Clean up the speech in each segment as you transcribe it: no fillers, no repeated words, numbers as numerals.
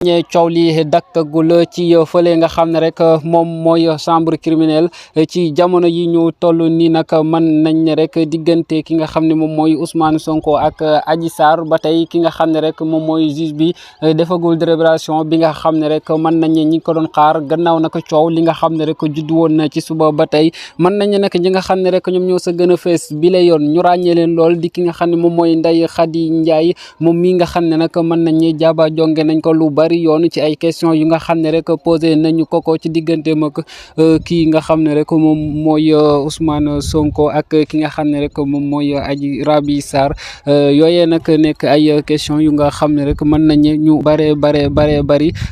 ñe coow li dakkagul ci fële nga xam ne rek moom mooy chambre criminelle ci jamono yi ñu toll nii nag mën nañ ne rek diggante ki nga xam ne moom mooy Ousmane Sonko ak Adji Sarr ba tey ki nga xam ne rek moom mooy juge bi defagul délibération bi nga xam ne rek mën nañ ne ñi ko doon xaar gannaaw nag coow li nga xam ne rek judd woon na ci suba ba tey mën nañ ne nag ñi nga xam ne rek ñoom ñoo sa gën a fees bi la yoon ñu ràññee leen lool di ki nga xam ne moom mooy Ndeye Khady Ndiaye moom mi nga xam ne nag mën nañ ne jaaba jonge nañ ko lu bari yoon ci ay question yu nga xam ne rek posé nañu ko ci digganteem ak kii nga xam ne rek moom mooy Ousmane Sonko ak ki nga xam ne rek moom mooy Adji Raby Sarr yooyee nag nekk ay question yu nga xam ne rek mën nañ ñu bari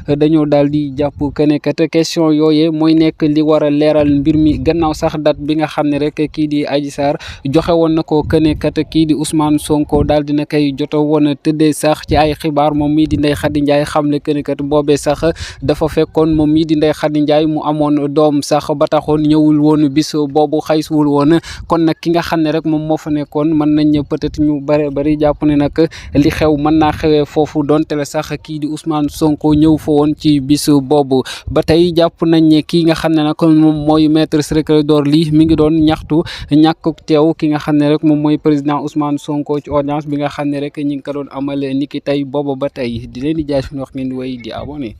dañoo daal di jàpp que ne kat question yooyee mooy nekk li war a leeral mbir mi gannaaw sax date bi nga xam ne rek kii di Adji Sarr joxe woon na ko que ne kat kii di Ousmane Sonko daal dina koy joto woon tëddee sax ci ay xibaar moom mii di Ndeye Khady Ndiaye xam ne que ne kat boobee sax dafa fekkoon moom mii di Ndeye Khady Ndiaye mu amoon doom sax ba taxoon ñëwul woon bis boobu xaysuwul woon kon nag ki nga xam ne rek moom moo fa nekkoon mën nañ peut-être ñu bari jàpp ne nag li xew mën naa xewee foofu donte la sax kii di Ousmane Sonko ñëw fa woon ci bis boobu ba tey jàpp nañ ne kii nga xam ne nag moom mooy maître Ciré Clédor Ly mi ngi doon ñaxtu ñàkk teew ki nga xam ne rek moom mooy président Ousmane Sonko ci audience bi nga xam ne rek ñi ngi ko doon amal niki tey boobu ba tey di leen di jaay fi wax ngeen di wéy di abonné